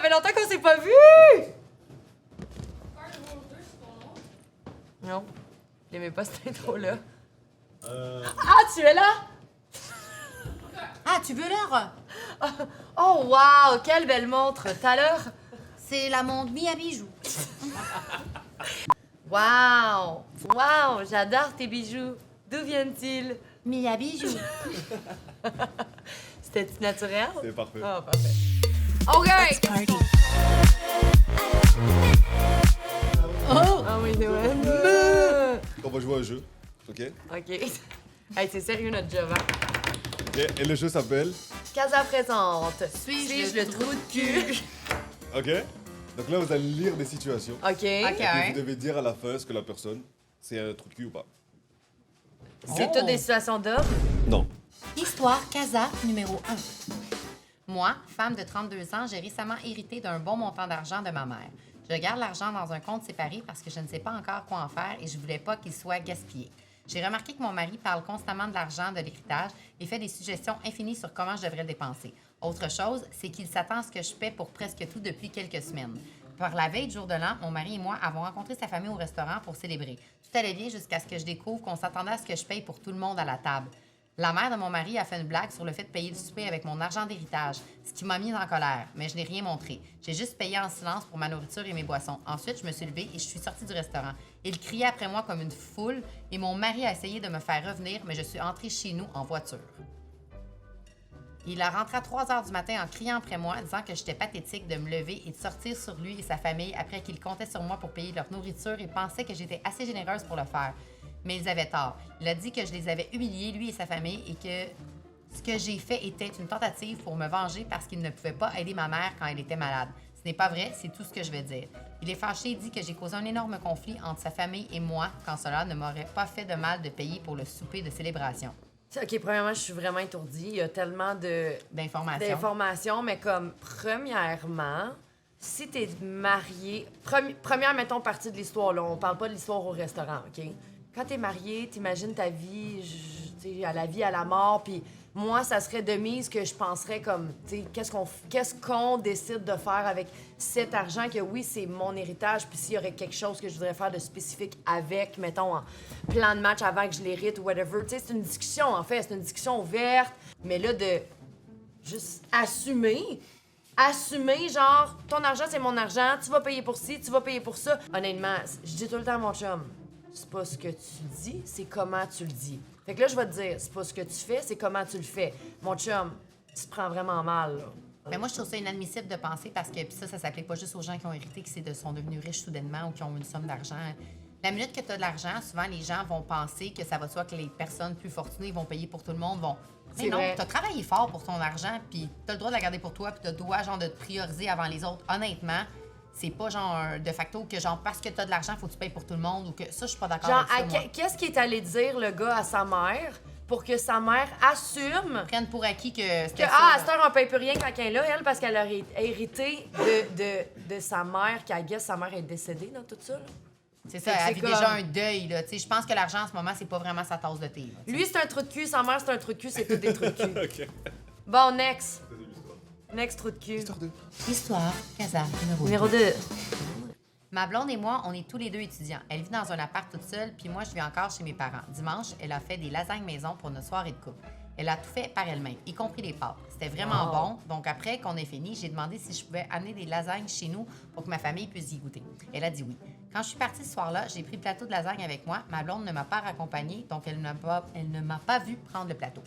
fait longtemps qu'on s'est pas vu! Non, j'aimais pas cette intro-là. Ah, tu es là? Ah, tu veux l'heure? Oh, wow! Quelle belle montre! T'as l'heure? C'est la montre Mi à bijoux. Wow! Wow! J'adore tes bijoux. D'où viennent-ils? Mi à bijoux. C'était naturel? C'est parfait. Ah, parfait. OK! Party. Ah oui, c'est vrai. On va jouer à un jeu, ok? OK. Hey, c'est sérieux notre job, hein? Ok, et le jeu s'appelle... Casa présente. Suis-je le trou de cul? Ok? Donc là, vous allez lire des situations. OK. Et vous devez dire à la fin ce que la personne, c'est un trou de cul ou pas. C'est toutes des situations d'hommes? Non. Histoire Casa numéro 1. Moi, femme de 32 ans, j'ai récemment hérité d'un bon montant d'argent de ma mère. Je garde l'argent dans un compte séparé parce que je ne sais pas encore quoi en faire et je voulais pas qu'il soit gaspillé. J'ai remarqué que mon mari parle constamment de l'argent, de l'héritage et fait des suggestions infinies sur comment je devrais dépenser. Autre chose, c'est qu'il s'attend à ce que je paie pour presque tout depuis quelques semaines. Par la veille du jour de l'an, mon mari et moi avons rencontré sa famille au restaurant pour célébrer. Tout allait bien jusqu'à ce que je découvre qu'on s'attendait à ce que je paye pour tout le monde à la table. La mère de mon mari a fait une blague sur le fait de payer le souper avec mon argent d'héritage, ce qui m'a mise en colère, mais je n'ai rien montré. J'ai juste payé en silence pour ma nourriture et mes boissons. Ensuite, je me suis levée et je suis sortie du restaurant. Il criait après moi comme une foule et mon mari a essayé de me faire revenir, mais je suis entrée chez nous en voiture. Il a rentré à 3 heures du matin en criant après moi, disant que j'étais pathétique de me lever et de sortir sur lui et sa famille après qu'il comptait sur moi pour payer leur nourriture et pensait que j'étais assez généreuse pour le faire. Mais ils avaient tort. Il a dit que je les avais humiliés, lui et sa famille, et que ce que j'ai fait était une tentative pour me venger parce qu'il ne pouvait pas aider ma mère quand elle était malade. Ce n'est pas vrai, c'est tout ce que je vais dire. Il est fâché et dit que j'ai causé un énorme conflit entre sa famille et moi quand cela ne m'aurait pas fait de mal de payer pour le souper de célébration. OK, premièrement, je suis vraiment étourdie. Il y a tellement d'informations, mais comme, premièrement, si t'es marié... Première, mettons, partie de l'histoire, là, on parle pas de l'histoire au restaurant, OK? Quand t'es marié, t'imagines ta vie, à la vie, à la mort, puis moi, ça serait de mise que je penserais comme, tu sais, qu'est-ce qu'on décide de faire avec cet argent que, oui, c'est mon héritage, puis s'il y aurait quelque chose que je voudrais faire de spécifique avec, mettons, en plan de match avant que je l'hérite ou whatever, tu sais, c'est une discussion, en fait, c'est une discussion ouverte, mais là, de juste assumer, genre, ton argent, c'est mon argent, tu vas payer pour ci, tu vas payer pour ça. Honnêtement, je dis tout le temps à mon chum, c'est pas ce que tu dis, c'est comment tu le dis. Fait que là, je vais te dire, c'est pas ce que tu fais, c'est comment tu le fais. Mon chum, tu te prends vraiment mal, là. Mais moi, je trouve ça inadmissible de penser parce que puis ça s'applique pas juste aux gens qui ont hérité, qui sont devenus riches soudainement ou qui ont une somme d'argent. La minute que tu as de l'argent, souvent, les gens vont penser que ça va de soi que les personnes plus fortunées vont payer pour tout le monde, Mais non, vrai. t'as travaillé fort pour ton argent, puis t'as le droit de la garder pour toi, puis t'as le droit, genre, de te prioriser avant les autres. Honnêtement, c'est pas, genre, de facto que, genre, parce que t'as de l'argent, faut que tu payes pour tout le monde, ou que ça, je suis pas d'accord Genre, avec ça, moi. qu'est-ce qu'il est allé dire, le gars, à sa mère pour que sa mère assume Prennent pour acquis que que, c'était à ça. cette heure, on paye plus rien quand elle est là, elle, parce qu'elle a hérité de sa mère, qui, I guess, sa mère est décédée dans tout ça, là. C'est ça, Fait que elle c'est vit comme- déjà un deuil, là. Tu sais, je pense que l'argent, en ce moment, c'est pas vraiment sa tasse de thé, là, tu sais. Lui, c'est un trou de cul, sa mère, c'est un trou de cul, c'est tout des trous de cul. Ok. Bon, next. Next trou de cul. Histoire de... Histoire, Casa, Numéro 2. Ma blonde et moi, on est tous les deux étudiants. Elle vit dans un appart toute seule, puis moi, je vis encore chez mes parents. Dimanche, elle a fait des lasagnes maison pour notre soirée de couple. Elle a tout fait par elle-même, y compris les pâtes. C'était vraiment bon. Donc, après qu'on ait fini, j'ai demandé si je pouvais amener des lasagnes chez nous pour que ma famille puisse y goûter. Elle a dit oui. Quand je suis partie ce soir-là, j'ai pris le plateau de lasagne avec moi. Ma blonde ne m'a pas raccompagnée, donc elle ne m'a pas vu prendre le plateau.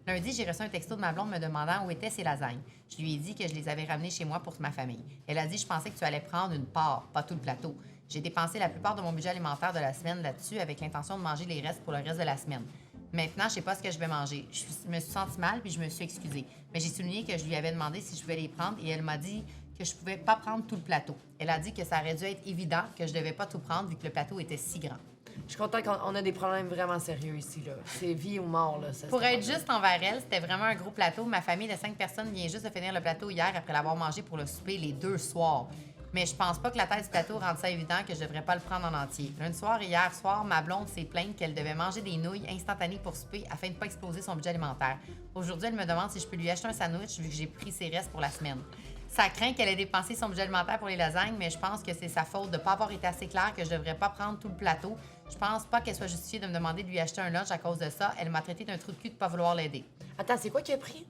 Lundi, j'ai reçu un texto de ma blonde me demandant où étaient ses lasagnes. Je lui ai dit que je les avais ramenées chez moi pour ma famille. Elle a dit « Je pensais que tu allais prendre une part, pas tout le plateau. » J'ai dépensé la plupart de mon budget alimentaire de la semaine là-dessus avec l'intention de manger les restes pour le reste de la semaine. Maintenant, je sais pas ce que je vais manger. Je me suis sentie mal puis je me suis excusée. Mais j'ai souligné que je lui avais demandé si je pouvais les prendre et elle m'a dit que je pouvais pas prendre tout le plateau. Elle a dit que ça aurait dû être évident que je devais pas tout prendre vu que le plateau était si grand. Je suis contente qu'on a des problèmes vraiment sérieux ici, là. C'est vie ou mort, là. Ça, Pour c'est être pas- juste envers elle, c'était vraiment un gros plateau. Ma famille de 5 personnes vient juste de finir le plateau hier après l'avoir mangé pour le souper les 2 soirs. Mais je pense pas que la taille du plateau rende ça évident que je devrais pas le prendre en entier. Lundi soir et hier soir, ma blonde s'est plainte qu'elle devait manger des nouilles instantanées pour souper afin de ne pas exploser son budget alimentaire. Aujourd'hui, elle me demande si je peux lui acheter un sandwich vu que j'ai pris ses restes pour la semaine. Ça craint qu'elle ait dépensé son budget alimentaire pour les lasagnes, mais je pense que c'est sa faute de ne pas avoir été assez claire que je devrais pas prendre tout le plateau. Je pense pas qu'elle soit justifiée de me demander de lui acheter un lunch à cause de ça. Elle m'a traité d'un trou de cul de pas vouloir l'aider. Attends, c'est quoi qu'il a pris?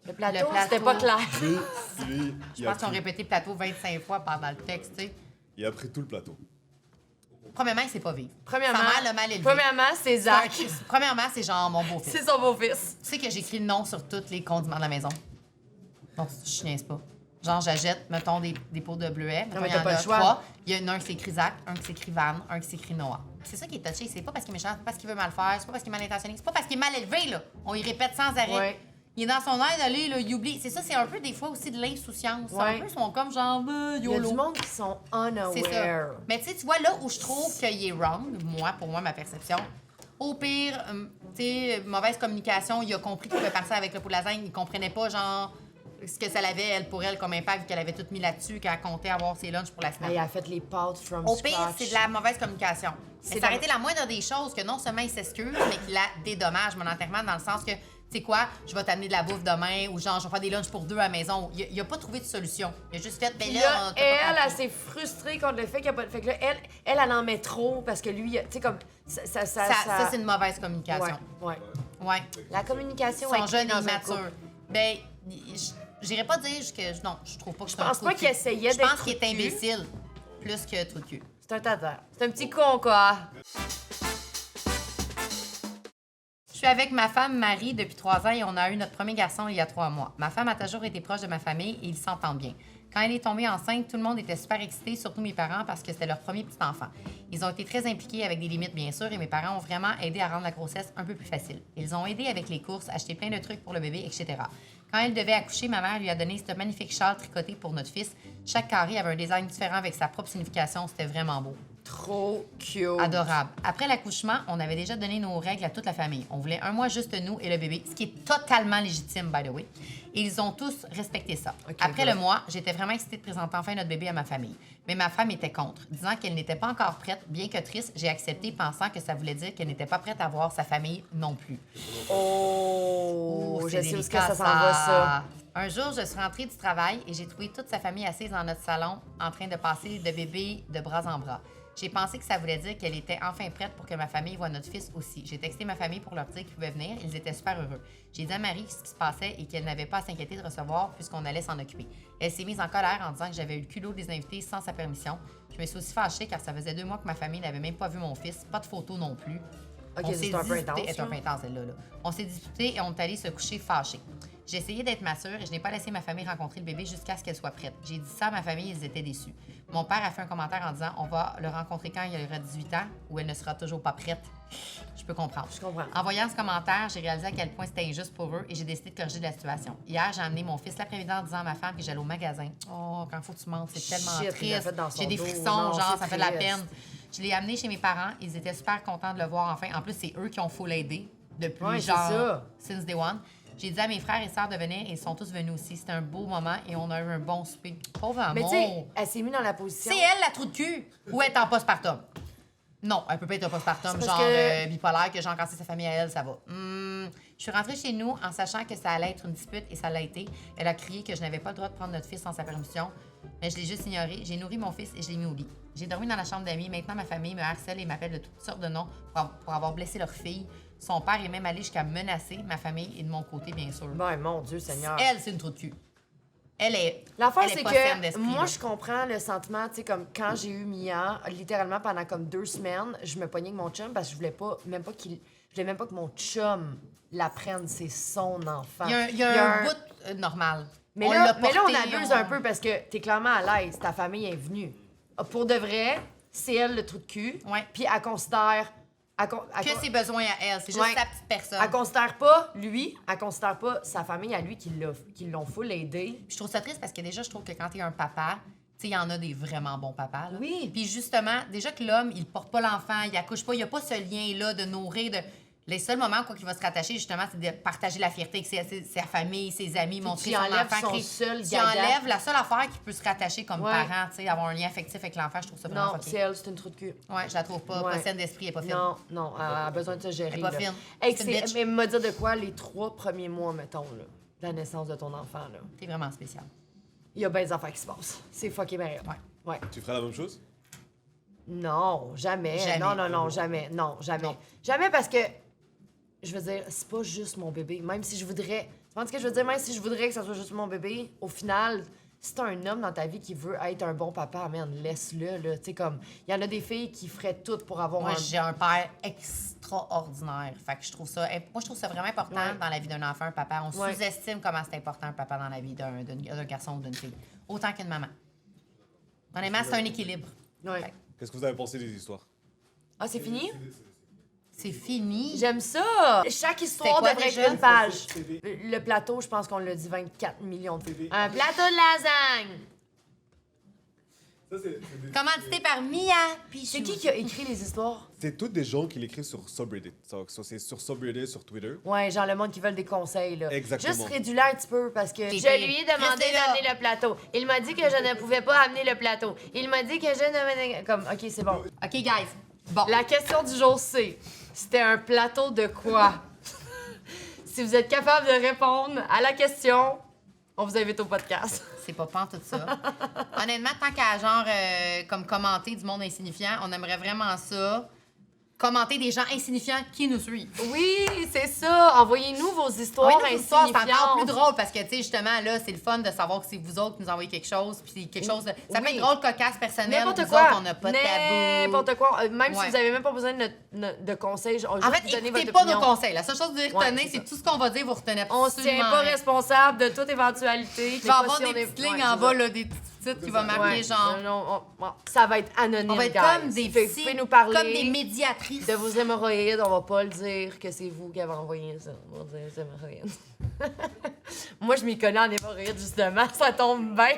Le plateau, c'était pas clair. Lui, Je pense qu'ils ont répété plateau 25 fois pendant le texte, tu sais. il a pris tout le plateau. Premièrement, c'est pas vivre. Premièrement, Sa mère l'a mal élevé. Premièrement, c'est Zach. Premièrement, c'est genre mon beau-fils. C'est son beau-fils. Tu sais que j'écris le nom sur tous les condiments de la maison. Donc, je niaise pas. Genre, j'achète, mettons, des pots de bleuets. Non, mais Il y en t'as pas a le choix. 3. Il y en a un qui s'écrit Zach, un qui s'écrit Van, un qui s'écrit Noah. C'est ça qui est touché. C'est pas parce qu'il est méchant, c'est pas parce qu'il veut mal faire, c'est pas parce qu'il est mal intentionné, c'est pas parce qu'il est mal élevé, là. On y répète sans arrêt. Ouais. Il est dans son air d'aller, là, il oublie. C'est ça, c'est un peu des fois aussi de l'insouciance. Ouais. Un peu, ils sont comme genre, Il y a YOLO. du monde qui sont unaware. C'est ça. Mais tu sais, tu vois, là où je trouve qu'il est wrong, pour moi, ma perception, au pire, tu sais, mauvaise communication, il a compris qu'il pouvait partir avec le pot de lasagne, il comprenait pas, genre, ce que ça avait, elle, pour elle, comme impact, vu qu'elle avait tout mis là-dessus, qu'elle comptait avoir ses lunchs pour la semaine. Elle a fait les pâtes from Au scratch. pire, c'est de la mauvaise communication. C'est arrêter la moindre des choses que non seulement il s'excuse, mais qu'il la dédommage, mon enterrement, dans le sens que, tu sais quoi, je vais t'amener de la bouffe demain, ou genre, je vais faire des lunchs pour 2 à la maison. Il a pas trouvé de solution. Il a juste fait, ben Puis là, là, t'as elle, pas elle s'est frustrée contre le fait qu'il n'y a pas de... Fait que là, elle en met trop parce que lui, tu sais, comme... Ça, Ça, c'est une mauvaise communication. Ouais. Ouais. La communication Ils sont est jeunes et dans un immatures. couple. Ben, j'irais pas dire que. Non, je trouve pas que Je c'est un pense trou pas de qu'il cul. essayait Je d'être pense qu'il est trou de cul. imbécile plus que trou de cul. C'est un tata. C'est un petit con, quoi. Je suis avec ma femme Marie depuis 3 ans et on a eu notre premier garçon il y a 3 mois. Ma femme a toujours été proche de ma famille et ils s'entendent bien. Quand elle est tombée enceinte, tout le monde était super excité, surtout mes parents, parce que c'était leur premier petit enfant. Ils ont été très impliqués avec des limites, bien sûr, et mes parents ont vraiment aidé à rendre la grossesse un peu plus facile. Ils ont aidé avec les courses, acheté plein de trucs pour le bébé, etc. Quand elle devait accoucher, ma mère lui a donné ce magnifique châle tricoté pour notre fils. Chaque carré avait un design différent avec sa propre signification. C'était vraiment beau. Trop cute. Adorable. Après l'accouchement, on avait déjà donné nos règles à toute la famille. On voulait 1 mois juste nous et le bébé, ce qui est totalement légitime, by the way. Et ils ont tous respecté ça. Ok, Après good. le mois, j'étais vraiment excitée de présenter enfin notre bébé à ma famille. Mais ma femme était contre, disant qu'elle n'était pas encore prête. Bien que triste, j'ai accepté pensant que ça voulait dire qu'elle n'était pas prête à voir sa famille non plus. Oh, je c'est sais où est-ce que délicat, ça s'en va, ça. Un jour, je suis rentrée du travail et j'ai trouvé toute sa famille assise dans notre salon en train de passer de bébé de bras en bras. J'ai pensé que ça voulait dire qu'elle était enfin prête pour que ma famille voie notre fils aussi. J'ai texté ma famille pour leur dire qu'ils pouvaient venir. Ils étaient super heureux. J'ai dit à Marie ce qui se passait et qu'elle n'avait pas à s'inquiéter de recevoir puisqu'on allait s'en occuper. Elle s'est mise en colère en disant que j'avais eu le culot de les inviter sans sa permission. Je me suis aussi fâchée car ça faisait 2 mois que ma famille n'avait même pas vu mon fils. Pas de photos non plus. Ok, On c'est s'est un peu disputé- intense, c'est un peu là. intense, celle-là, là. On s'est disputé et on est allé se coucher fâchés. J'ai essayé d'être mature et je n'ai pas laissé ma famille rencontrer le bébé jusqu'à ce qu'elle soit prête. J'ai dit ça à ma famille, ils étaient déçus. Mon père a fait un commentaire en disant on va le rencontrer quand il aura 18 ans ou elle ne sera toujours pas prête. Je peux comprendre. Je comprends. En voyant ce commentaire, j'ai réalisé à quel point c'était injuste pour eux et j'ai décidé de corriger la situation. Hier, j'ai amené mon fils l'après-midi en disant à ma femme que j'allais au magasin. Oh, quand faut que tu mentes, c'est tellement Shit, il l'a triste. fait dans son J'ai des dos. frissons, Non, genre, c'est ça fait de la triste. peine. Je l'ai amené chez mes parents. Ils étaient super contents de le voir enfin. En plus, c'est eux qui ont full aidé depuis, Ouais, c'est genre, ça. since day one. J'ai dit à mes frères et sœurs de venir et ils sont tous venus aussi. C'était un beau moment et on a eu un bon souper. Pauvre Mais tu amour. sais, elle s'est mise dans la position... C'est elle la trou de cul ou elle est en postpartum? Non, elle peut pas être en postpartum, C'est parce genre que- bipolaire, que j'ai encore sa famille à elle, ça va. Je suis rentrée chez nous en sachant que ça allait être une dispute et ça l'a été. Elle a crié que je n'avais pas le droit de prendre notre fils sans sa permission, mais je l'ai juste ignoré. J'ai nourri mon fils et je l'ai mis au lit. J'ai dormi dans la chambre d'amis. Maintenant, ma famille me harcèle et m'appelle de toutes sortes de noms pour avoir blessé leur fille. Son père est même allé jusqu'à menacer ma famille et de mon côté, bien sûr. Ben, mon Dieu Seigneur. Elle, c'est une trou de cul. Elle est. L'affaire, elle est c'est pas saine que d'esprit, moi, là. je comprends le sentiment, tu sais, comme quand j'ai eu Mia, littéralement pendant comme 2 semaines, je me pognais avec mon chum parce que je voulais même pas que mon chum la prenne, c'est son enfant. Il y a un bout normal. Mais On là, l'a mais là, on porté, abuse un peu parce que t'es clairement à l'aise, ta famille est venue. Pour de vrai, c'est elle le trou de cul. Ouais. Puis elle considère. Que ses besoins à elle. C'est juste Ouais. sa petite personne. Elle considère pas lui, elle considère pas sa famille à lui qui l'ont full aidé. Puis je trouve ça triste parce que déjà, je trouve que quand t'es un papa, tu sais, il y en a des vraiment bons papas. Là. Oui. Puis justement, déjà que l'homme, il porte pas l'enfant, il accouche pas, il y a pas ce lien-là de nourrir, de... Les seuls moments quoi qu'il va se rattacher, justement, c'est de partager la fierté avec sa famille, ses amis, montrer tu son enlèves enfant. son créer- seul tu gaga. enlèves la seule affaire qui peut se rattacher comme Ouais. parent, tu sais, avoir un lien affectif avec l'enfant, je trouve ça vraiment Non, fucké. c'est elle, c'est une trou de cul. Ouais, je la trouve pas Ouais. saine d'esprit, elle est pas fine. Non, non, elle a besoin de se gérer. Elle est pas là. fine. Hey, C'est une bitch. mais me dire de quoi les 3 premiers mois, mettons, là. la naissance de ton enfant, là. T'es vraiment spécial. Il y a bien des affaires qui se passent. C'est fucking bien. Ouais. Tu ferais la même chose? Non, jamais. Non, jamais. Non, jamais. Non. Jamais parce que, je veux dire, c'est pas juste mon bébé. Même si je voudrais... Tu vois ce que je veux dire? Même si je voudrais que ça soit juste mon bébé, au final... Si t'as un homme dans ta vie qui veut être un bon papa, man, laisse-le, là. Tu sais, comme, il y en a des filles qui feraient tout pour avoir Moi, j'ai un père extraordinaire. Fait que je trouve ça... Moi, je trouve ça vraiment important dans la vie d'un enfant, un papa. On sous-estime comment c'est important un papa dans la vie d'un garçon ou d'une fille. Autant qu'une maman. Honnêtement, c'est un équilibre. Ouais. Qu'est-ce que vous avez pensé des histoires? Ah, c'est fini? C'est fini. J'aime ça! Chaque histoire quoi devrait déjà? être une page. Le plateau, je pense qu'on l'a dit 24 millions de fois. Un plateau de lasagne! Commandité par Mia Pichou. C'est qui a écrit les histoires? C'est toutes des gens qui l'écrivent sur Subreddit. C'est sur Subreddit, sur Twitter. Ouais, genre le monde qui veulent des conseils, là. Exactement. Juste réduire un petit peu, parce que... Je lui ai demandé d'amener le plateau. Il m'a dit que je ne pouvais pas amener le plateau. Il m'a dit que je ne... Comme, OK, c'est bon. OK, guys. Bon. La question du jour, c'est... C'était un plateau de quoi? Si vous êtes capable de répondre à la question, on vous invite au podcast. C'est pas tout ça. Honnêtement, tant qu'à genre comme commenter du monde insignifiant, on aimerait vraiment ça. Commenter des gens insignifiants qui nous suivent. Oui, c'est ça. Envoyez-nous vos histoires C'est encore insignifiantes. plus drôle parce que, tu sais, justement, là, c'est le fun de savoir que c'est vous autres qui nous envoyez quelque chose. Puis quelque chose de... Ça peut être drôle, cocasse, personnel. N'importe Nous quoi. autres, on n'a pas de tabou. N'importe quoi. Même si Ouais. vous n'avez même pas besoin de conseils. En fait, écoutez pas nos conseils. La seule chose que vous retenez, c'est tout ce qu'on va dire, vous retenez On absolument se tient pas rien. responsable de toute éventualité. Il va y avoir des petites lignes en bas, là, des petites titres qui vont marquer genre... Ça va être anonyme, On va être guys. comme des Vous pouvez nous parler comme des médiatrices. de vos hémorroïdes. On va pas le dire que c'est vous qui avez envoyé ça. On va dire les hémorroïdes. Moi, je m'y connais en hémorroïdes, justement. Ça tombe bien.